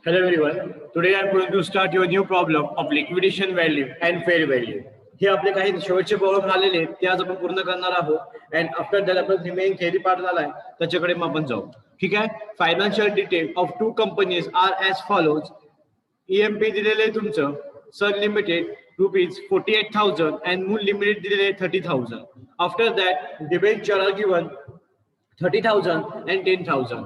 Hello everyone. Today I am going to start your new problem of liquidation value and fair value. हे आपले काही शेवटचे problem आलेले आहेत ते आज आपण पूर्ण करणार आहोत अँड आफ्टर दॅट आपण रिमेनिंग थेअरी पार्ट झालाय त्याच्याकडे मग आपण जाऊ. ठीक आहे. Financial detail of two companies are as follows. EMP दिलेले आहे तुमचं सन लिमिटेड ₹48,000 अँड मूल लिमिटेड दिलेले आहे 30,000. After that debenture are given 30,000 and 10,000.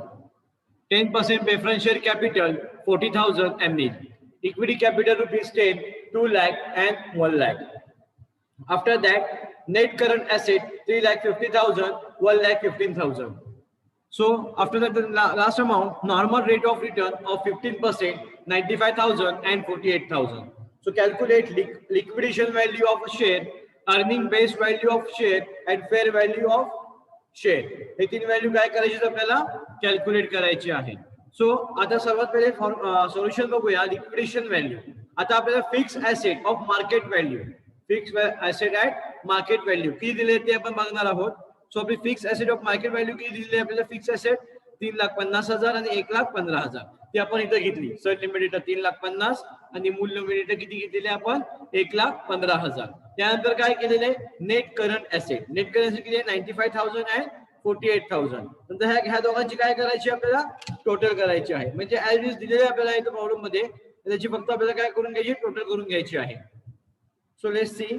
10% preference share capital 40,000 and nil. Equity capital ₹10, 2 lakh and 1 lakh. After that, net current asset 3,50,000, 1,15,000. So after that, the last amount, normal rate of return of 15%, 95,000 and 48,000. So calculate liquidation value of a share, earning base value of share and fair value of share. हे तीन value काय करायची आपल्याला calculate करायची आहे. So आता सर्वात पहिले सोल्युशन बघूया लिक्विडेशन व्हॅल्यू. आता आपल्याला fix asset of market value, fix asset at market value किती दिले ते आपण बघणार आहोत. सो आपली fix asset of market value किती दिली आपल्याला. फिक्स ऍसेट 3,50,000 आणि 1,15,000 ती आपण इथं घेतली. सर लिमिटेड 3,50,000 आणि मूल्य लिमिटेड किती घेतलेले आपण 1,15,000. त्यानंतर काय केलेले net current asset. Net current asset किती आहे 95,000 अँड 48,000. नंतर ह्या दोघांची काय करायची आपल्याला टोटल करायची आहे. म्हणजे ऍज इज दिलेले आपल्याला इथं प्रॉब्लेम मध्ये त्याची फक्त आपल्याला काय करून घ्यायची टोटल करून घ्यायची आहे. So let's see.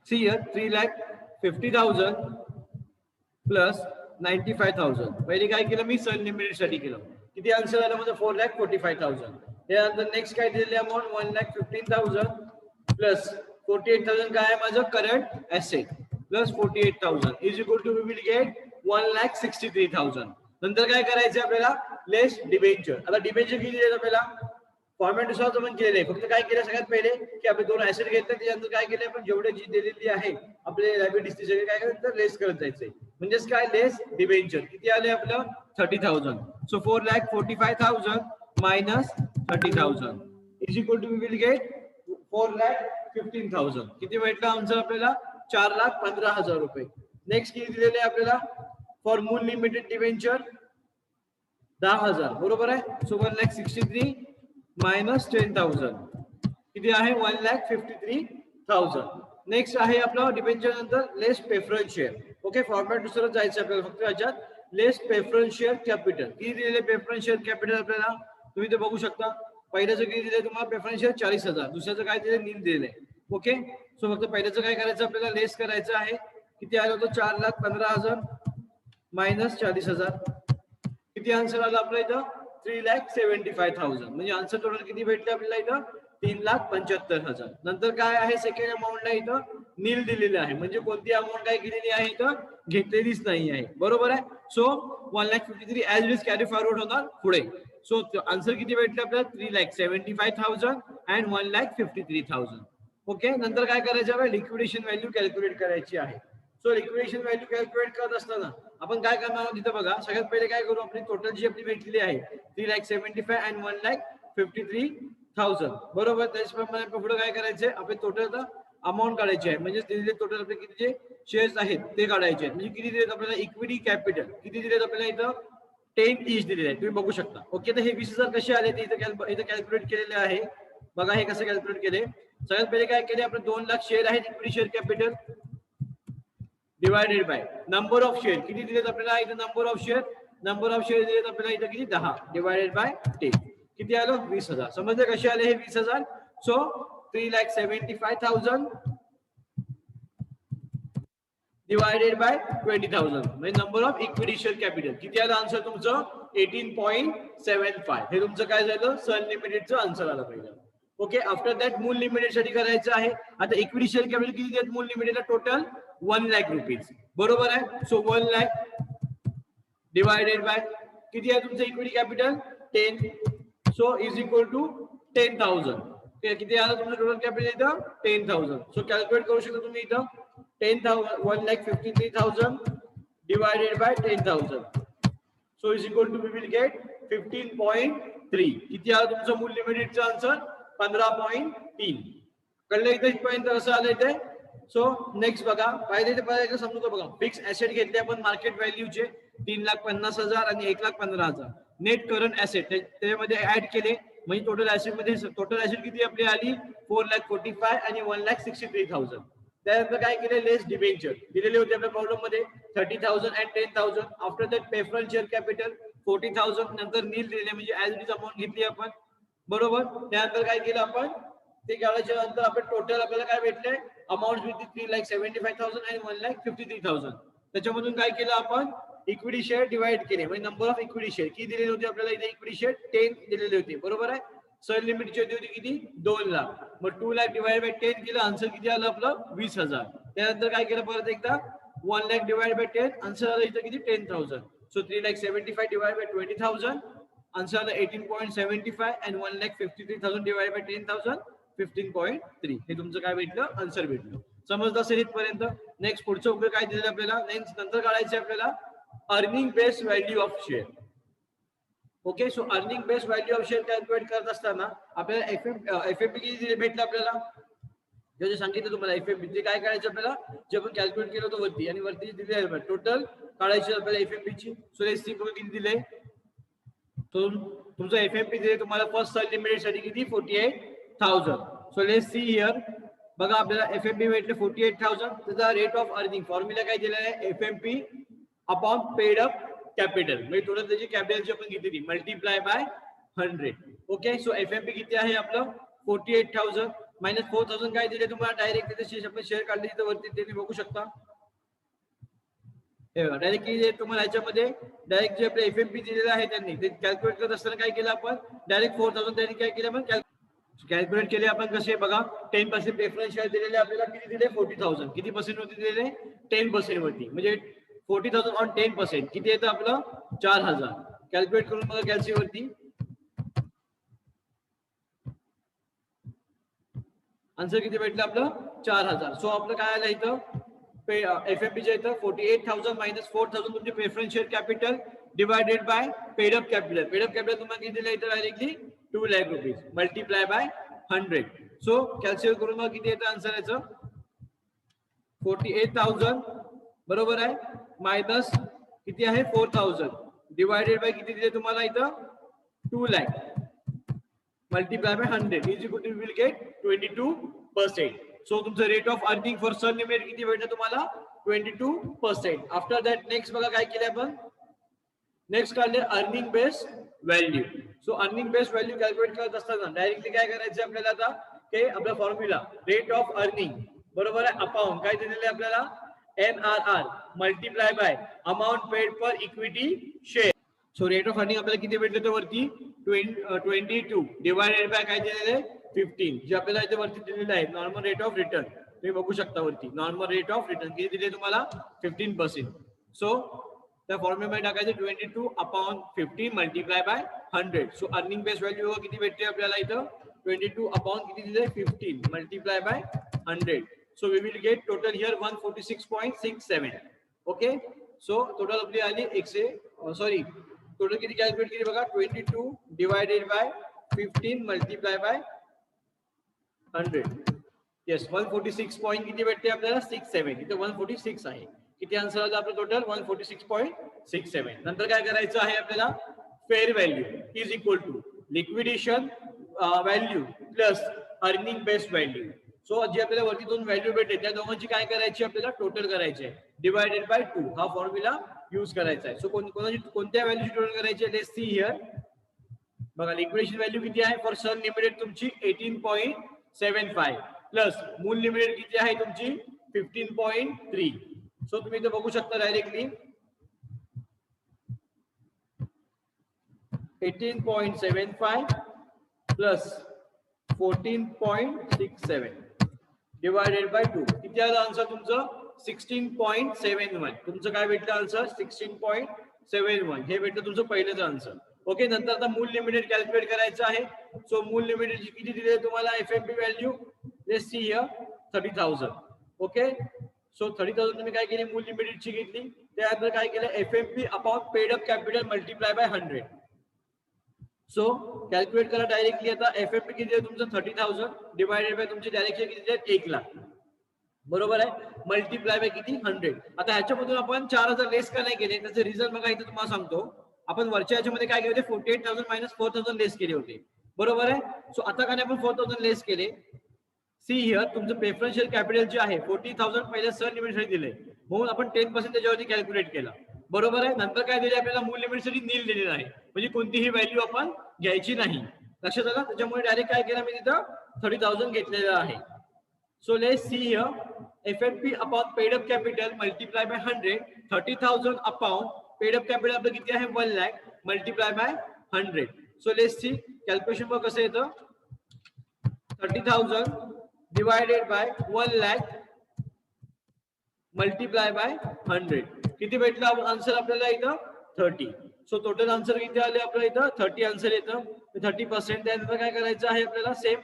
See here 3,50,000 plus 95,000. पहिले काय केलं मी सन लिमिटेड साठी केलं. किती आन्सर आला माझा 4,45,000. त्यानंतर नेक्स्ट काय दिलेली अमाउंट 1,15,000 प्लस 48,000 काय आहे माझं current asset plus 48,000 is equal to we will get 1,63,000. नंतर काय करायचं आपल्याला लेस डिबेंचर. आता डिबेंचर किती दिले आपल्याला फॉर्मॅट नुसार जमन केलेलं आहे. फक्त काय केलं सगळ्यात पहिले की आपण दोन ऍसेट घेतले त्याच्यानंतर काय केलं आपण जेवढे जी दिलेली आहे आपले लायबिलिटीज सगळे काय करायचं लेस करत जायचंय. म्हणजेच काय लेस डिबेंचर किती आले आपलं 30,000. So 4,45,000 minus 30,000 is equal to we will get 4,15,000. किती भेटलं आन्सर आपल्याला 4,15,000 रुपये. नेक्स्ट किती दिलेले आपल्याला फॉर मूल लिमिटेड डिबेंचर 10,000 बरोबर आहे. सो 1,63,000 मायनस 10,000 किती आहे 1,53,000. नेक्स्ट आहे आपलं डिबेंचर नंतर लेस प्रेफरन्स शेअर. ओके फॉर्मॅट दुसरं जायचं आपल्याला फक्त याच्यात लेस प्रेफरन्स शेअर कॅपिटल. किती दिलेले प्रेफरन्स शेअर कॅपिटल आपल्याला तुम्ही ते बघू शकता. पहिल्याचं किती दिले तुम्हाला प्रेफरन्स शेअर 40,000. दुसऱ्याचं काय दिले नील दिले. ओके सो फक्त पहिल्याचं काय करायचं आपल्याला लेस करायचं आहे. किती आलं होतं 4,15,000 मायनस 40,000. किती आन्सर आला आपल्या इथं 3,75,000. म्हणजे आन्सर टोटल किती भेटले आपल्याला इथं 3,75,000. नंतर काय आहे सेकंड अमाऊंटला इथं नील दिलेले आहे. म्हणजे कोणती अमाऊंट काय केलेली आहे इथं घेतलेलीच नाही आहे बरोबर आहे. So 1,53,000 as it is carry forward होणार पुढे. सो आन्सर किती भेटले आपल्याला 3,75,000 अँड 1,53,000. ओके नंतर काय करायचं आहे लिक्विडेशन व्हॅल्यू कॅल्क्युलेट करायची आहे. सो लिक्विडेशन व्हॅल्यू कॅल्क्युलेट करत असताना आपण काय करणार आहोत तिथं बघा. सगळ्यात पहिले काय करू आपली टोटल जी आपली भेटलेली आहे 3,75,000 अँड 1,53,000 बरोबर. त्याचप्रमाणे पुढे काय करायचे आपण टोटल अमाऊंट काढायची आहे. म्हणजे दिलेले टोटल आपले किती जे शेअर्स आहेत ते काढायचे आहेत. म्हणजे किती दिलेत आपल्याला इक्विटी कॅपिटल किती दिलेत आपल्याला इथं 10 ईच दिलेले आहे तुम्ही बघू शकता. ओके तर हे 20,000 कसे आले ते इथं कॅल्क्युलेट केलेले आहे. बघा हे कसं कॅल्क्युलेट केले. सगळ्यात पहिले काय केले आपण 2 लाख शेअर आहेत equity share capital divided by number of share किती दिलेत आपल्याला इथं नंबर ऑफ शेअर दिलेत आपल्याला इथं किती 10 डिवायडेड बाय 10 किती आलं 20,000. समजले कसे आले हे 20,000. सो 3,75,000 डिवायडेड बाय 20,000 म्हणजे number of equity share capital किती आलं आन्सर तुमचं 18.75. हे तुमचं काय झालं सन लिमिटेडचं आन्सर आलं पहिलं. ओके आफ्टर दॅट मूल लिमिटेड साठी करायचं आहे. आता इक्विटी शेअर कॅपिटल किती देत मूल लिमिटेडला टोटल 1 लाख रुपीज बरोबर आहे. सो 1 लाख डिवायडेड बाय किती आहे तुमचं equity capital 10. So is equal to 10,000. किती आलं तुमचं टोटल कॅपिटल इथं 10,000. सो कॅल्क्युलेट करू शकता तुम्ही इथं 1,53,000 divided by 10,000. So is equal to we will get 15.3. किती आलं तुमचं मूल लिमिटेडचं आन्सर 15.3. कळलं इथे इथपर्यंत कसं आलं इथे. सो नेक्स्ट बघा, पाहिजे ते पहिला समजू का बघा. फिक्स ऍसेट घेतले आपण मार्केट व्हॅल्यूचे 3,50,000 आणि 1,15,000. नेट करंट ऍसेट त्याच्यामध्ये ऍड केले म्हणजे टोटल ऍसेट मध्ये टोटल ऍसेट किती आपली आली 4,45,000 आणि 1,63,000. त्यानंतर काय केले लेस डिबेंचर दिलेले होते आपल्या प्रॉब्लेम मध्ये 30,000 and 10,000. After that preference share capital 40,000. नंतर नील दिले म्हणजे ऍज इट इज अमाऊंट घेतली आपण बरोबर. त्यानंतर काय केलं आपण ते काढायच्या नंतर आपण टोटल आपल्याला काय भेटले अमाऊंट विथ 3,75,000 आणि 1,53,000. त्याच्यामधून काय केलं आपण इक्विटी शेअर डिवाइड केले म्हणजे नंबर ऑफ इक्विटी शेअर किती दिलेले होते आपल्याला इथे इक्विटी शेअर 10 दिलेले होते बरोबर आहे. सर लिमिटची होती किती 2 लाख. मग 2 लाख डिवाइड बाय 10 केलं आन्सर किती आलं आपलं 20,000. त्यानंतर काय केलं परत एकदा 1 लाख डिवाइड बाय 10 आन्सर आलं इथं किती 10,000. सो 3,75,000 डिवाइड बाय 20,000 आन्सर आलं 18.75 and 1,53,000 डिवाइड बाय 10,000 15.3. हे तुमचं काय भेटलं आन्सर भेटलं. समजलं असेल इथपर्यंत. नेक्स्ट पुढचं उघड काय दिलेलं आपल्याला नेक्स्ट नंतर काढायचं आपल्याला earning base value of share. Okay so earning base value of share calculate करत असताना आपल्याला एफएमपी किती भेटलं आपल्याला जे सांगितलं तुम्हाला एफएमपी ते काय करायचं आपल्याला जे आपण कॅल्क्युलेट केलं होतं वरती आणि वरती दिले टोटल काढायची आपल्याला एफएमपी ची. सो लेट्स सी किती दिले तुमचं एफएमपी दिले तुम्हाला फर्स्ट सल लिमिटेड साठी किती 48,000. सो लेट्स सी हियर बघा आपल्याला एफएमपी भेटले 48,000. त्याचा रेट ऑफ अर्निंग फॉर्म्युला काय दिलेला आहे FMP upon paid up capital म्हणजे टोटल त्याची कॅपिटलची आपण किती multiply by 100. Okay so FMP किती आहे आपलं 48,000 मायनस 4,000 काय दिले तुम्हाला डायरेक्ट तिथे आपण शेअर काढले तिथे वरती तुम्ही बघू शकता. डायरेक्ट तुम्हाला याच्यामध्ये डायरेक्ट जे आपले एफएमपी दिलेलं आहे त्यांनी ते कॅल्क्युलेट करत असताना काय केलं आपण डायरेक्ट 4,000 त्यांनी काय केलं आपण कॅल्क्युलेट केले आपण कसे बघा 10% प्रेफरन्स शेअर दिलेले आपल्याला किती दिले 40,000. किती पर्सेंट वरती दिलेले 10% वरती म्हणजे 40,000 ऑन 10% किती येतं आपलं 4,000. कॅल्क्युलेट करून बघा कॅल्सी वरती आन्सर किती भेटलं आपलं 4,000. सो आपलं काय आलं इथं एफएमपीच्या इथं 48,000 मायनस 4,000 तुमचे preference share capital divided by paid up capital. Paid up capital तुम्हाला किती दिलं इथं directly 2 lakh rupees multiply by 100. So calculate करून बघा किती येतं आन्सर याचं 48,000 बरोबर आहे मायनस किती आहे 4,000 डिवायडेड बाय किती दिले तुम्हाला इथं 2 lakh multiply by 100 is equal to will get 22%. So तुमचं rate of earning for Sun limited किती भेटलं तुम्हाला 22%. आफ्टर दॅट नेक्स्ट बघा काय केलं आपण नेक्स्ट काढले earning base value. So earning base value calculate करत असताना डायरेक्टली काय करायचं आपल्याला आता हे आपला फॉर्म्युला रेट ऑफ अर्निंग बरोबर आहे अपॉन काय दिलेलं आहे आपल्याला NRR multiply by amount paid per equity share. So rate of earning आपल्याला किती भेटले तर वरती 22 डिवायडेड बाय काय दिलेलं आहे 15 जे आपल्याला इथे वरती दिलेलं आहे नॉर्मल रेट ऑफ रिटर्न तुम्ही बघू शकता वरती नॉर्मल रेट ऑफ रिटर्न किती दिले तुम्हाला 15%. सो त्या फॉर्म्युल्यामध्ये टाकायचं 22 upon 15 multiply by 100. So earning base value किती भेटते आपल्याला इथं 22 अपॉन किती दिले 15 multiply by 100. So we will get total here 146.67. Okay so total आपली आली 100 सॉरी टोटल किती कॅल्क्युलेट केली बघा 22 divided by 15 multiply by 100. Yes 146 point किती भेटते आपल्याला 67 इथे 146 आहे. किती आन्सर आला आपलं टोटल 146.67. नंतर काय करायचं आहे आपल्याला fair value is equal to liquidation value plus earning based value. So जे आपल्याला वरती दोन व्हॅल्यू भेटते त्या दोघांची काय करायची आपल्याला टोटल करायची आहे डिवायडेड बाय 2 हा फॉर्म्युला यूज करायचा आहे. सो कोणत्या व्हॅल्यूची टोटल करायची आहे लेट्स सी हियर बघा लिक्विडेशन व्हॅल्यू किती आहे फॉर सन लिमिटेड तुमची 18.75 प्लस मूल लिमिटेड किती आहे तुमची 15.3. सो तुम्ही इथे बघू शकता डायरेक्टली 18.75 प्लस 14.67 डिवायडेड बाय 2 किती आलं आन्सर तुमचं 16.71. तुमचं काय भेटलं आन्सर 16.71 हे भेटलं तुमचं पहिलेचं आन्सर. ओके नंतर आता मूल लिमिटेड कॅल्क्युलेट करायचं आहे. सो मूल लिमिटेड किती दिले तुम्हाला FMP value let's see here 30,000. Okay so 30,000 तुम्ही काय केली मूल लिमिटेडची घेतली त्यानंतर काय केलं FMP upon paid up capital multiply by 100. So calculate करा डायरेक्टली आता एफएमपी किती आहे तुमचं 30,000 डिवायडेड बाय तुमचे डायरेक्टली किती आहे 1 लाख. बरोबर आहे. मल्टिप्लाय बाय किती 100. आता ह्याच्यामधून आपण 4000 लेस का नाही केले त्याचे रिझन बघा इथे तुम्हाला सांगतो. आपण वरच्या ह्याच्यामध्ये काय केले होते 48,000 मायनस 4,000 लेस केले होते. बरोबर आहे. सो आता काय आपण 4,000 लेस केले. सी हिअर तुमचं प्रेफरन्शियल कॅपिटल जे आहे 40,000 पहिल्या सर लिमिटसाठी दिले म्हणून आपण 10% त्याच्यावरती कॅल्क्युलेट केला. बरोबर आहे. नंतर काय दिले आपल्याला मूळ लिमिटसाठी नील दिलेलं आहे म्हणजे कोणतीही व्हॅल्यू आपण घ्यायची नाही. लक्षात आलं. त्याच्यामुळे डायरेक्ट काय केलं मी तिथं 30,000 घेतलेलं आहे. So let's see here FNP upon paid up capital multiply by 100. 30,000 upon paid up capital आपलं किती आहे 1 lakh multiply by 100. So let's see calculation बघ कसं येतं. 30,000 divided by 1 lakh multiply by 100. किती भेटलं आन्सर आपल्याला इथं 30. सो टोटल आन्सर किती आले आपल्याला इथं 30 आन्सर येतं. 30% त्यानंतर काय करायचं आहे आपल्याला सेम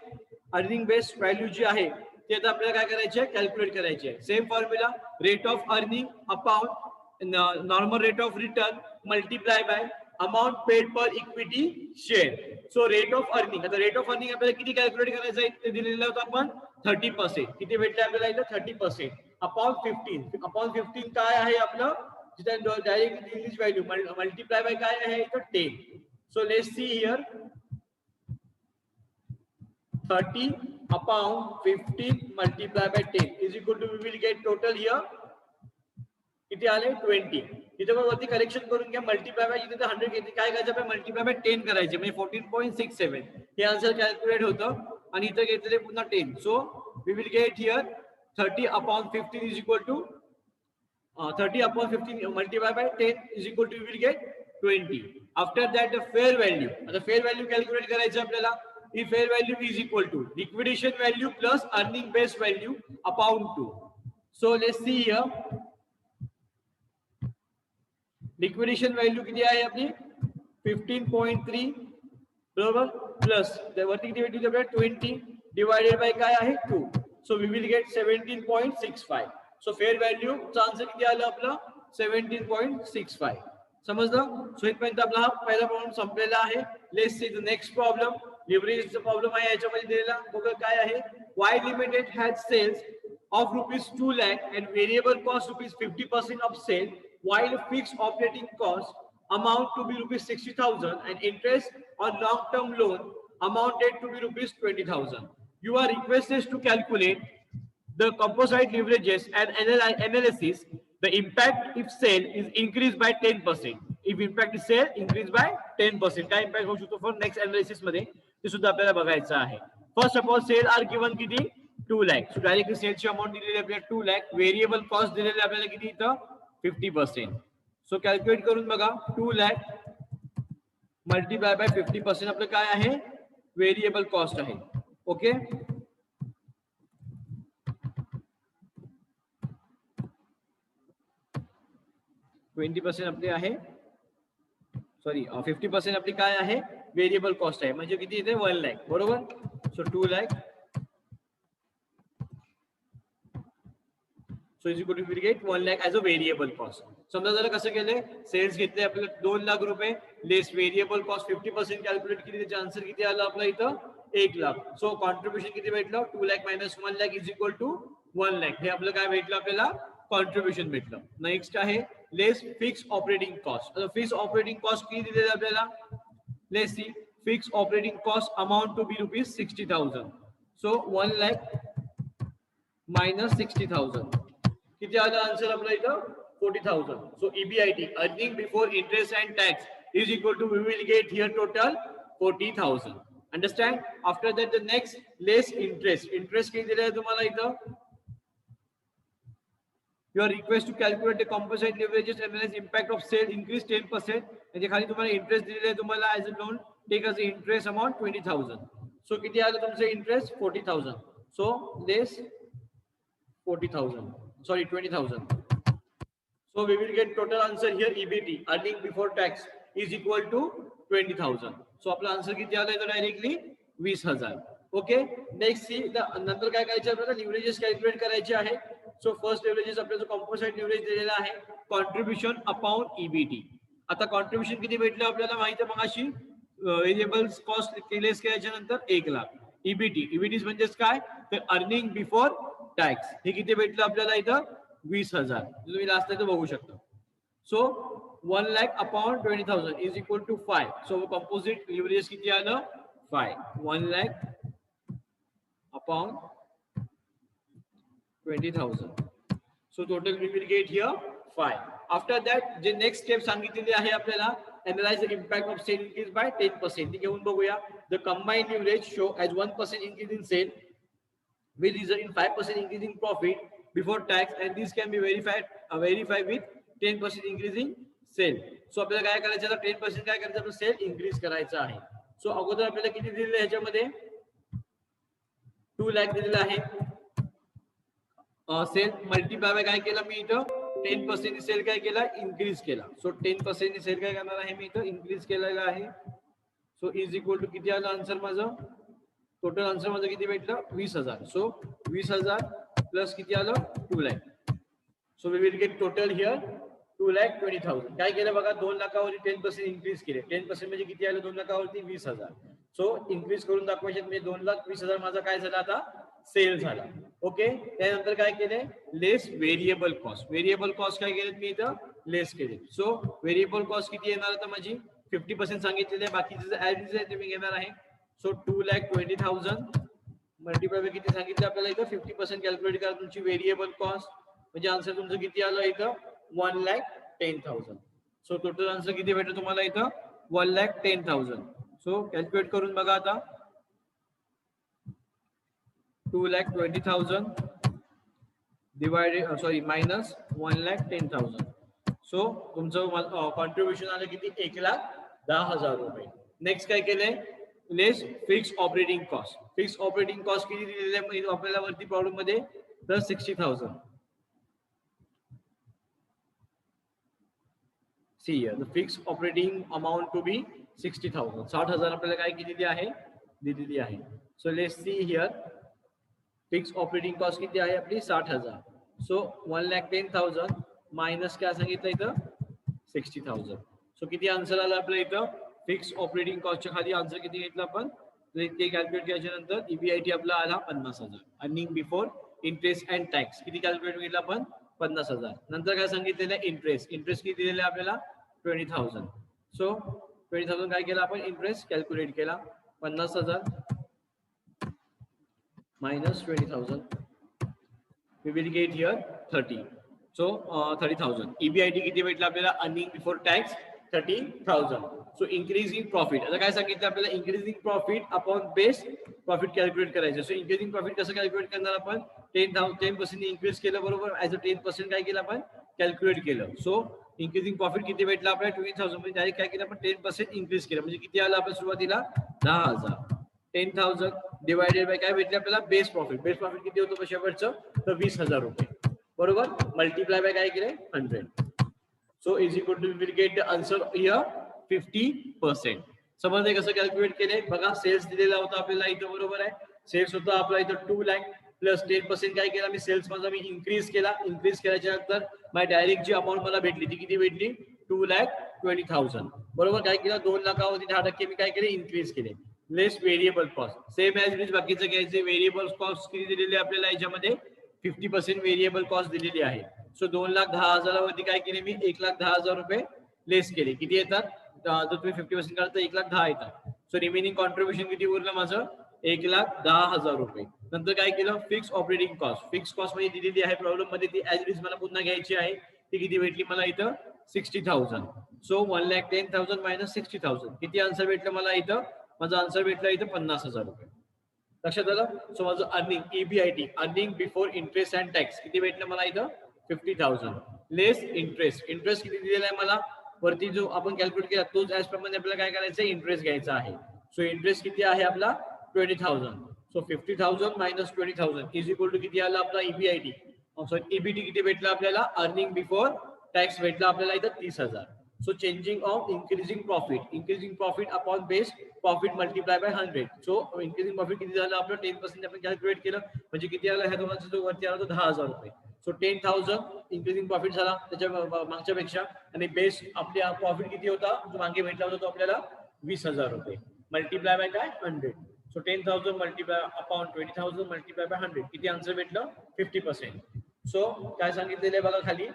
अर्निंग बेस्ड व्हॅल्यू जी आहे ते आता आपल्याला काय करायचे आहे कॅल्क्युलेट करायचे आहे. Same formula rate of earning upon normal rate of return multiply by amount paid per equity share. So rate of earning आता रेट ऑफ अर्निंग आपल्याला किती कॅल्क्युलेट करायचं आहे ते दिलेलं होतं आपण 30%. किती भेटले आपल्याला इथं 30% अपॉन 15. अपॉन 15 काय आहे आपलं जिथे direct English value multiply by काय आहे इथं 10. So let's see here 30 upon 15 multiplied by 10 is equal to we will get total here किती आले 20. इथे पण वरती करेक्शन करून घ्या. मल्टिप्लाय बाय इथे 100 घेतली काय करायचं आपण मल्टिप्लाय बाय 10 करायचे म्हणजे 14.67 हे आन्सर कॅल्क्युलेट होतं आणि इथे घेतलेले पुन्हा 10. So we will get here 30 upon 15 is equal to 30 upon 15 multiplied by 10 is equal to we will get 20. After that the fair value आता fair value कॅल्क्युलेट करायचं आपल्याला. If fair value is equal to liquidation value plus earning based value upon 2. So let's see here. Liquidation value किती आहे आपली 15.3 बरोबर plus वरती किती भेटली आपल्याला 20 डिवायडेड बाय काय आहे 2. So we will get 17.65. So fair value चा आन्सर किती आलं आपलं 17.65. समजलं. सो इथपर्यंत आपला हा पहिला प्रॉब्लेम संपलेला आहे. Let's see the next problem. लिव्हरेजचा प्रॉब्लेम आहे याच्यामध्ये दिलेला बघा काय आहे. Y limited has sales of ₹2 lakh and variable cost ₹50% of sale while fixed operating cost amount to be ₹60,000 and interest on long term loan amounted to be ₹20,000. You are requested to calculate the composite leverages and analysis the impact if sale is increased by 10%. If impact is sale increased by 10%. काय impact होऊ शकतो for next analysis मध्ये ते सुद्धा आपल्याला बघायचं आहे. First of all sale are given किती 2 lakh. सो डायरेक्टली सेलची अमाउंट दिलेली आपल्याला 2 lakh. व्हेरिएबल कॉस्ट दिलेली आपल्याला किती इथं 50%. सो कॅल्क्युलेट करून बघा 2 lakh मल्टिप्लाय बाय 50% आपलं काय आहे व्हेरिएबल कॉस्ट आहे. ओके 20% आपली आहे सॉरी 50% आपली काय आहे व्हेरिएबल कॉस्ट आहे म्हणजे किती इथे 1 lakh बरोबर. So 2 lakh so is equal to will get 1 lakh as a variable cost. समजा जरा कसं केलंय सेल्स घेतले आपल्याला 2 लाख रुपये लेस व्हेरिएबल कॉस्ट 50% कॅल्क्युलेट केली त्याचे आन्सर किती आलं आपला इथं 1 लाख. सो कॉन्ट्रीब्युशन किती भेटलं 2 lakh minus 1 lakh is equal to 1 lakh. हे आपलं काय भेटलं आपल्याला कॉन्ट्रीब्युशन भेटलं. नेक्स्ट आहे लेस फिक्स ऑपरेटिंग कॉस्ट. आता फिक्स ऑपरेटिंग कॉस्ट किती दिलेलं आपल्याला less C fix operating cost amount to be ₹60,000. So 1 lakh minus 60,000 किती आलं आन्सर आपला इथं 40,000. So EBIT earning before interest and tax is equal to we will get here total 40,000. Understand. After that the next less interest. Interest किती दिलेलं आहे तुम्हाला इथं you are request to calculate the composite leverages and analyze impact of sale increase 10%. म्हणजे खाली तुम्हाला interest दिलेला आहे तुम्हाला as a loan take as interest amount 20,000. So किती आलं तुमचं interest 40,000. So less 40,000 sorry 20,000. So we will get total answer here EBT earning before tax is equal to 20,000. So आपला आन्सर किती आला इथं डायरेक्टली 20,000. ओके नेक्स्ट सी नंतर काय करायचं आपल्याला लिव्हरेजेस कॅल्क्युलेट करायचे आहे. सो फर्स्ट लिव्हरेजेस आपल्याला कॉम्पोसाइट लिव्हरेज दिलेला आहे कॉन्ट्रीब्युशन अपॉन EBT. आता कॉन्ट्रीब्युशन किती भेटलं आपल्याला माहिती आहे मगाशी व्हेरिएबल्स कॉस्ट लेस केल्याच्या नंतर 1 लाख. EBT म्हणजेच काय तर अर्निंग बिफोर टॅक्स हे किती भेटलं आपल्याला इथं 20,000. तुम्ही लास्ट इथं बघू शकता. So 1 lakh upon 20,000 is equal to 5. So composite leverage किती आलं 5. 1 lakh upon 20,000. So total we will get here 5. After that जे next step सांगितलेली आहे आपल्याला analyze the impact of sale increase by 10%. ती घेऊन बघूया. The combined leverage show as 1% increase in sale will result in 5% increase in profit before tax, and this can be verified with 10% increase in sale. So आपल्याला काय करायचं आहे 10% काय करायचं आपलं सेल इन्क्रीज करायचं आहे. सो अगोदर आपल्याला किती दिलेलं आहे ह्याच्यामध्ये 2 लाख दिलेलं आहे. सेल मल्टिप्लाय बाय काय केलं मी इथं 10% सेल काय केला इन्क्रीज केला. सो 10% सेल काय करणार आहे मी इथं इन्क्रीज केलेला आहे. सो इज इक्वल टू किती आलं आन्सर माझं टोटल आन्सर माझं किती भेटलं 20,000. सो 20,000 प्लस किती आलं 2 lakh. So we will get total here 2,20,000. काय केलं बघा 2 लाखावरती 10% इन्क्रीज केले. 10% म्हणजे किती आलं 2 लाखावरती 20,000. सो इन्क्रीज करून दाखवायचे म्हणजे 2,20,000 माझा काय झाला आता सेल झाला. ओके. त्यानंतर काय केले less variable cost. Variable cost काय केले मी इथं लेस केले. सो व्हेरिएबल कॉस्ट किती येणार आता माझी 50% सांगितलेली आहे. बाकीचे ऍड आहे ते मी घेणार आहे. सो 2,20,000 मल्टिप्लाय बाय किती सांगितलं आपल्याला इथं 50% कॅल्क्युलेट करा तुमची व्हेरिएबल कॉस्ट म्हणजे आन्सर तुमचं किती आलं इथं 1,10,000. सो टोटल आन्सर किती भेटलं तुम्हाला इथं 1,10,000. सो कॅल्क्युलेट करून बघा आता 2,20,000 डिवाइडेड मायनस 1,10,000. सो तुमचं कॉन्ट्रीब्युशन आलं किती 1,10,000 रुपये. नेक्स्ट काय केलंय less fix operating cost. Fix operating cost किती दिलेली आहे आपल्याला वरती प्रॉब्लेम मध्ये तर 60,000. See here, the fixed operating amount to be 60,000. 60,000 आपल्याला काय किती आहे दिलेली आहे. So let's see here, fixed operating cost किती आहे आपली 60,000. So 1,10,000 मायनस काय सांगितलं इथं 60,000. सो किती आन्सर आला आपल्या इथं फिक्स्ड ऑपरेटिंग कॉस्टच्या खाली आन्सर किती घेतलं आपण ते कॅल्क्युलेट केल्याच्या नंतर EBIT आपला आला 50,000. Earning before interest and tax किती कॅल्क्युलेट केलं आपण 50,000. नंतर काय सांगितलेलं आहे इंटरेस्ट. इंटरेस्ट किती दिलेलं आहे आपल्याला 20,000. सो 20,000 काय केलं आपण इंटरेस्ट कॅल्क्युलेट केला 50,000 minus 20,000 we will get here 30. So 30,000. EBIT किती भेटलं आपल्याला earning before tax 30,000. So increasing profit आता काय सांगितलं आपल्याला increasing profit upon base profit calculate करायचं. सो इन्क्रीजिंग प्रॉफिट कसं कॅल्क्युलेट करणार आपण 10% इन्क्रीज केलं बरोबर ऍज अ 10% काय केलं आपण कॅल्क्युलेट केलं. सो इन्क्रीजिंग प्रॉफिट किती भेटलं आपल्याला 20,000 म्हणजे डायरेक्ट काय केलं आपण 10% इन्क्रीज केलं म्हणजे किती आलं आपण सुरुवातीला 10,000. 10,000 डिवायडेड बाय काय भेटले आपल्याला बेस प्रॉफिट. बेस प्रॉफिट किती होतं शेवटचं तर 20,000 रुपये बरोबर मल्टिप्लाय बाय काय केलंय 100. So is equal to will get the answer here 50%. समजले कसं कॅल्क्युलेट केले बघा. सेल्स दिलेला होता आपल्याला इथं बरोबर आहे. सेल्स होता आपला इथं 2 लाख प्लस 10% काय केला मी सेल्स माझा मी इन्क्रीज केला. इन्क्रीज केल्याच्या नंतर माय डायरेक्ट जी अमाऊंट मला भेटली ती किती भेटली 2,20,000 बरोबर. काय केलं 2 लाखावरती 10% मी काय केले इन्क्रीज केले. Less variable cost same as it बाकीचं घ्यायचे. व्हेरिएबल कॉस्ट किती दिलेली आपल्याला याच्यामध्ये 50% व्हेरिएबल कॉस्ट दिलेली आहे. सो 2,10,000 वरती काय केले मी 1,10,000 रुपये लेस केले. किती येतात जर तुम्ही 50% काढता तर 1,10,000 येतात. सो रिमेनिंग कॉन्ट्रीब्युशन किती उरलं माझं 1,10,000 रुपये. नंतर काय केलं fix operating cost. Fix cost मध्ये दिलेली आहे प्रॉब्लेम मध्ये ती ऍज इट इज मला पुन्हा घ्यायची आहे. ती किती भेटली मला इथं 60,000. सो 1,10,000 मायनस 60,000 किती आन्सर भेटलं मला इथं माझा आन्सर भेटला इथं 50,000 रुपये. लक्षात आलं. सो माझं earning EBIT earning before interest and tax किती भेटलं मला इथं 50,000 लेस इंटरेस्ट. इंटरेस्ट किती दिलेला आहे मला वरती जो आपण कॅल्क्युलेट केला तोच ऍज प्रमाणे आपल्याला काय करायचं इंटरेस्ट घ्यायचा आहे. सो इंटरेस्ट किती आहे आपला 20,000. So 50,000 minus 20,000 is equal to किती आला आपला EBIT सॉरी EBT किती भेटला आपल्याला अर्निंग बिफोर टॅक्स भेटला आपल्याला इथं 30,000. So changing of increasing profit upon base profit multiply by 100. So increasing profit किती झालं आपलं 10% आपण कॅल्क्युलेट केलं म्हणजे किती आलं ह्या दोघांचा जो वरती आला तो 10,000 रुपये. सो 10,000 इन्क्रीजिंग प्रॉफिट झाला त्याच्या मागच्या पेक्षा आणि बेस आपल्या प्रॉफिट किती होता जो मागे भेटला होता तो आपल्याला 20,000 रुपये मल्टिप्लाय बाय काय 100. So 10,000 multiply upon 20,000 multiply by 100 किती आन्सर भेटलं 50%. सो काय सांगितलेलं आहे बघा खाली,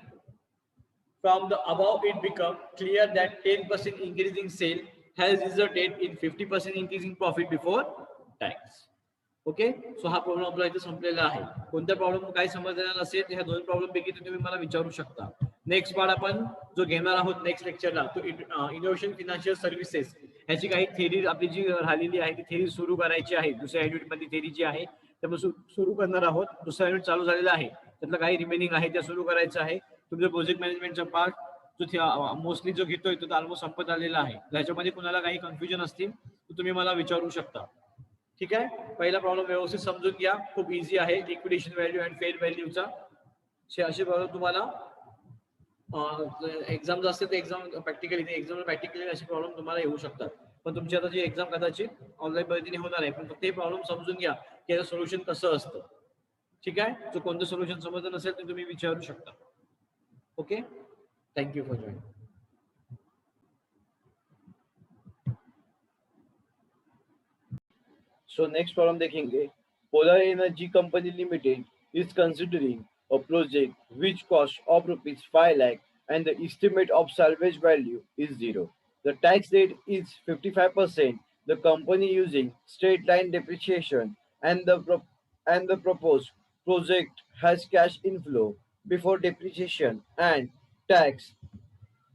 from the above it become clear that 10% increase in sale has resulted in 50% increase in profit before tax. Okay, so हा प्रॉब्लेम आपला इथे संपलेला आहे. कोणत्या प्रॉब्लेम काय समजलेला नसेल ह्या दोन प्रॉब्लेम पैकी तुम्ही मला विचारू शकता. नेक्स्ट पार्ट आपण जो घेणार आहोत नेक्स्ट लेक्चरला तो इनोव्हेशन फिनान्शियल सर्व्हिसेस ह्याची काही थेरी आपली जी राहिलेली आहे ती थेरी सुरू करायची आहे. दुसऱ्या युनिट मध्ये थेरी जी आहे त्यामुळे सुरू करणार आहोत. दुसरा युनिट चालू झालेला आहे त्यातलं काही रिमेनिंग आहे त्या सुरू करायचं आहे. तुमचं प्रोजेक्ट मॅनेजमेंटचा पार्ट जो मोस्टली जो घेतोय तो ऑलमोस्ट संपत आलेला आहे. त्याच्यामध्ये कुणाला काही कन्फ्युजन असतील तर तुम्ही मला विचारू शकता. ठीक आहे, पहिला प्रॉब्लेम व्यवस्थित समजून घ्या, खूप इझी आहे. लिक्विडेशन व्हॅल्यू अँड फेअर व्हॅल्यूचा असे प्रॉब्लेम तुम्हाला एक्झाम असते ते एक्झाम प्रॅक्टिकली असे प्रॉब्लेम तुम्हाला येऊ शकतात. पण तुमची आता जी एक्झाम कदाचित ऑनलाईन पद्धतीने होणार आहे पण फक्त हे प्रॉब्लेम समजून घ्या की याचं सोल्युशन कसं असतं. ठीक आहे, जो कोणतं सोल्युशन समजलं नसेल तर तुम्ही विचारू शकता. Okay, thank you for joining. So next problem देखेंगे. Polar Energy Company Limited is considering a project which cost of rupees 5 lakh and the estimate of salvage value is 0. The tax rate is 55%. The company using straight line depreciation and the proposed project has cash inflow before depreciation and tax.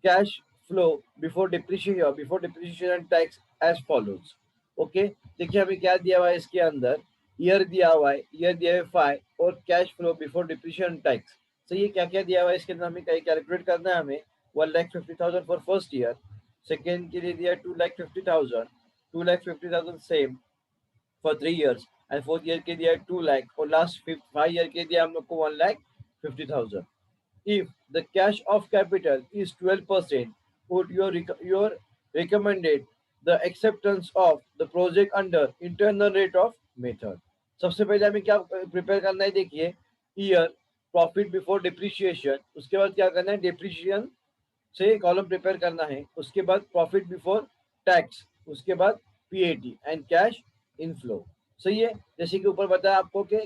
Cash flow before depreciation and tax as follows. Okay, देखिए हमें क्या दिया हुआ है इसके अंदर, year दिया हुआ है, year दिया है 5 और cash flow before depreciation tax. So ये क्या क्या दिया हुआ है इसके अंदर हमें कैलकुलेट करना है. हमें 1,50,000 फॉर फर्स्ट ईयर, सेकेंड के लिए दिया 2,50,000, 2,50,000 same for 3 years and fourth year के दिया 2 लाख और लास्ट 5 ईयर के दिया हम लोग को 1,50,000. If the cash of capital is 12%, would your recommended the acceptance of the project under internal rate of method. सबसे पहले हमें क्या प्रिपेयर करना है, देखिए ईयर, प्रॉफिट बिफोर डिप्रिशिएशन, उसके बाद क्या करना है डिप्रिशिएशन से कॉलम प्रिपेयर करना है, उसके बाद प्रॉफिट बिफोर टैक्स, उसके बाद पीएटी एंड कैश इनफ्लो. सही है, जैसे कि ऊपर बताया आपको कि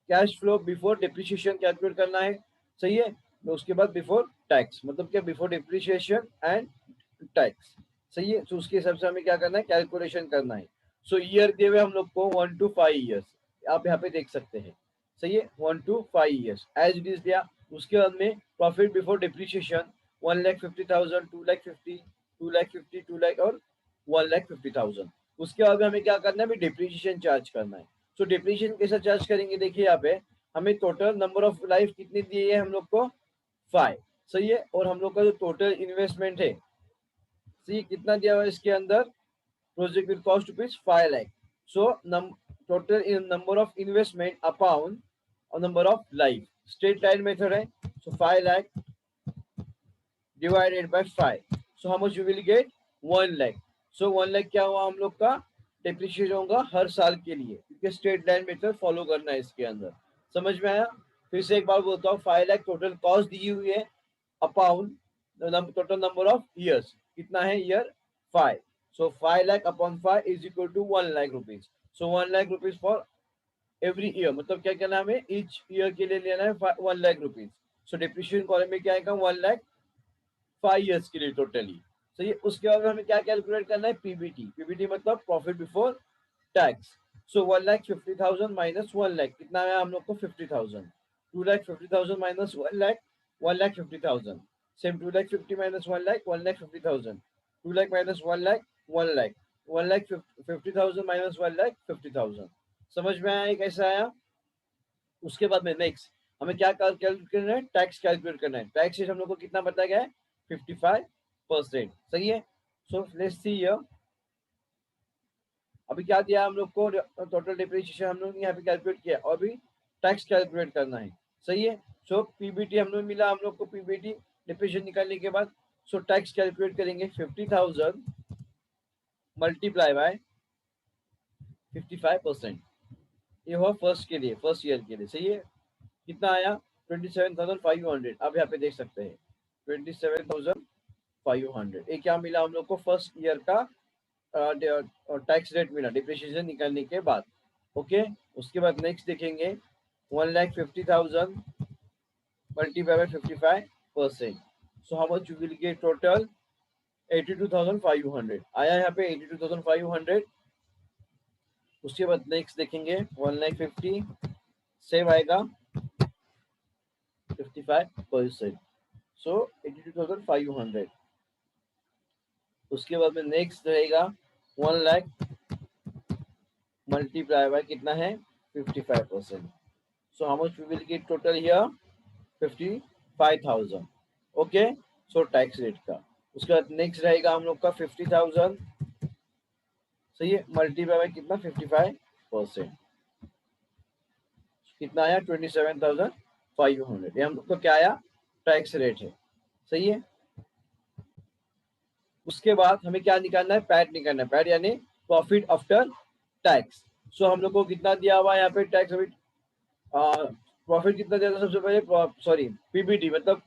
cash flow before depreciation calculate करना है. सही है, उसके बाद बिफोर टैक्स मतलब क्या बिफोर डिप्रिशिएशन एंड टैक्स. सही है, तो उसके हिसाब से हमें क्या करना है कैलकुलेशन करना है. सो ईयर दिए हुए हम लोग को 1 to 5 years, आप यहाँ पे देख सकते हैं. सही है, 1 to 5 years as it is दिया. उसके बाद में प्रॉफिट बिफोर डिप्रिशिएशन 1,50,000, 2,50,000, 2,50,000, 2 लाख और 1,50,000. उसके बाद हमें क्या करना है, डिप्रिशिएशन चार्ज करना है. सो डिप्रिशिएशन कैसा चार्ज करेंगे, देखिए यहाँ पे हमें टोटल नंबर ऑफ लाइफ कितनी दी है हम लोग को 5. सही है, और हम लोग का जो टोटल इन्वेस्टमेंट है सही कितना दिया हुआ है इसके अंदर, project will cost rupees 5 lakh. So total number of investment upon और number of life straight line method है. So 5 lakh divided by 5. So how much you will get 1 lakh. So 1 lakh क्या हुआ हम लोग का डिप्रिशिएशन होगा हर साल के लिए, क्योंकि स्ट्रेट लाइन मेथड फॉलो करना है इसके अंदर. समझ में आया. फिर से एक बार बोलता हूँ, 5 लाख टोटल कॉस्ट दी हुई है upon total number of years कितना है year 5. So 5 lakh upon 5 is equal to 1 lakh rupees. So 1 lakh rupees for every year, मतलब क्या कहना है हमें ईच ईयर के लिए लेना है 1 lakh rupees. So depreciation column में क्या आएगा 1 लाख 5 ईयर्स के लिए टोटली. सही है, उसके बाद हमें क्या कैलकुलेट करना है पीबीटी. पीबीटी मतलब profit before tax. So 1,50,000 minus 1 lakh कितना है हम लोग को 50,000. 2,50,000 minus 1 lakh 1,50,000. Same 2,50,000 minus 1 lakh 1,50,000. 2 lakh minus 1 lakh 1 lakh 1,50,000 minus 1 lakh 50,000. समझ में आया कैसा आया. उसके बाद में नेक्स्ट हमें क्या कैलकुलेट करना है, टैक्स कैलकुलेट करना है. टैक्स हम लोग को कितना बताया गया है 55%. सही है. सो लेट्स सी हियर अभी क्या दिया हम लोग को टोटल डिप्रिशिएशन हम लोग यहाँ पे कैलकुलेट किया और अभी टैक्स कैलकुलेट करना है. सही है. सो पीबीटी हम लोग मिला हम लोग को पीबीटी डिप्रिशिएशन निकालने के बाद. सो टैक्स कैलकुलेट करेंगे 50,000 मल्टीप्लाई बाय 55%. ये हुआ फर्स्ट के लिए, फर्स्ट ईयर के लिए. सही है, कितना आया 27,500. अब यहाँ पे देख सकते हैं 27,500. ये क्या मिला हम लोग को फर्स्ट ईयर का टैक्स रेट मिला डिप्रिशिएशन निकालने के बाद। ओके, उसके बाद नेक्स्ट देखेंगे 1,50,000 multiply by 55%। So how much you will get total 82,500 आया यहाँ पे 82,500। उसके बाद नेक्स्ट देखेंगे 1,50,000 सेव आएगा 55%, सो 82,500। उसके बाद में नेक्स्ट रहेगा 1 लाख मल्टीप्लाई बाय कितना है 55%, so how much we will get total here 55,000। Okay, so tax rate का। उसके बाद नेक्स्ट रहेगा हम लोग का 50,000, सही है, मल्टीप्लाई बाय कितना 55%, कितना आया 27,500। ये हम लोग को क्या आया टैक्स रेट है, सही है। उसके बाद हमें क्या निकालना है, पैट निकालना है, पैट यानी प्रॉफिट आफ्टर टैक्स। सो हम लोग को कितना दिया हुआ है यहाँ पे टैक्स अभी प्रॉफिट कितना दिया था सबसे पहले, सॉरी पीबीटी मतलब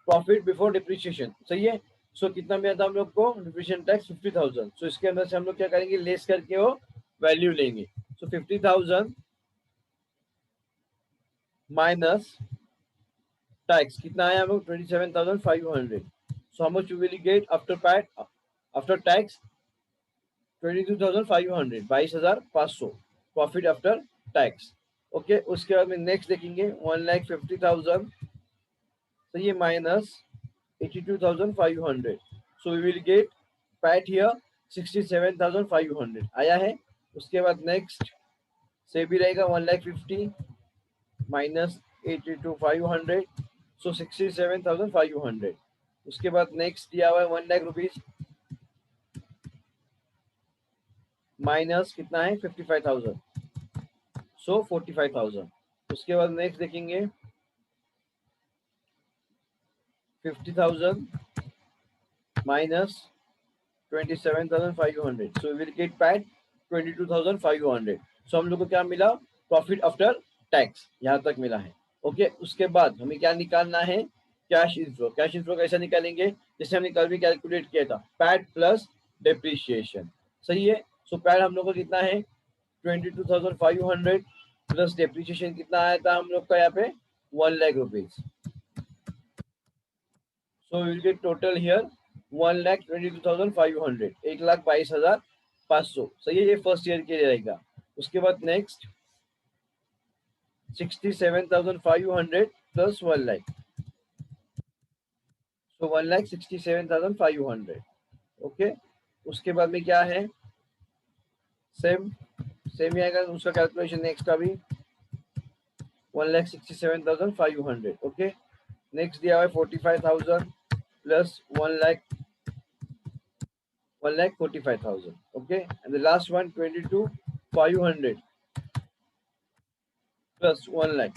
प्रॉफिट बिफोर डिप्रिशिएशन, सही है। सो कितना मिला था हम लोग को डिप्रिशिएशन टैक्स 50,000। सो इसके अंदर से हम लोग क्या करेंगे, लेस करके वो वैल्यू लेंगे। सो 50,000 माइनस टैक्स कितना आया हम लोग 27,500। So how much you will get after PAT after tax 22,500 22,500 profit after tax. Okay, उसके बाद में नेक्स्ट देखेंगे 1,50,000, सही है, minus 82,500। So we will get PAT here 67,500 आया है। उसके बाद नेक्स्ट से भी रहेगा 1,50,000 माइनस 82,500, सो 67,500। उसके बाद नेक्स्ट दिया हुआ है 1 लाख रुपीज माइनस कितना है 55,000, सो 45,000। उसके बाद नेक्स्ट देखेंगे 50,000 minus 27,500, so we will get PAT 22,500। So हम लोग को क्या मिला प्रॉफिट आफ्टर टैक्स, यहाँ तक मिला है। ओके, उसके बाद हमें क्या निकालना है, कैश इनफ्लो। कैश इनफ्लो कैसे निकालेंगे, जैसे हमने कल भी कैलकुलेट किया था, पैट प्लस डेप्रिशिएशन, सही है। सो पैट हम लोग को कितना है 22,500 प्लस डेप्रिशिएशन कितना आया था हम लोग का यहाँ पे 1 lakh rupees. So will get total here 1,22,500 1,22,500, सही है, ये फर्स्ट ईयर के लिए रहेगा। उसके बाद next 67,500 plus 1 lakh, so 1,67,500। Okay, उसके बाद में क्या है सेम ही आएगा उसका कैलकुलेशन नेक्स्ट का भी 1,67,500। ओके, नेक्स्ट दिया हुआ है 45,000 plus 1,45,000। Okay, end the last one 22,500 plus 1 lakh,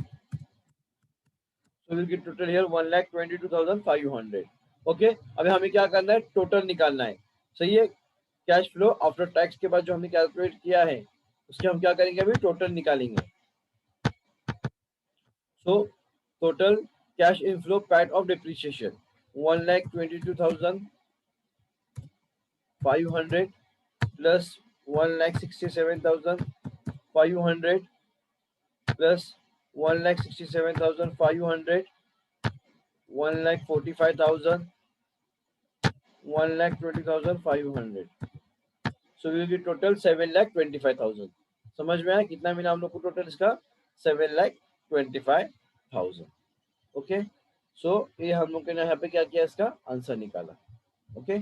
so we'll get total here 1,22,500। Okay, अभी हमें क्या करना है टोटल निकालना है, सही है। कैश फ्लो आफ्टर टैक्स के बाद जो हमने कैलकुलेट किया है उसके हम क्या करेंगे अभी टोटल निकालेंगे। So total cash inflow PAT of depreciation 1,22,500 plus 1,67,500 plus 1,67,500 1,45,000 1,20,500, so will get total 7,25,000। समझ में आया कितना मिला हम लोग को टोटल इसका 7,25,000। ओके, सो ये हम लोग ने यहाँ पे क्या किया इसका आंसर निकाला। ओके।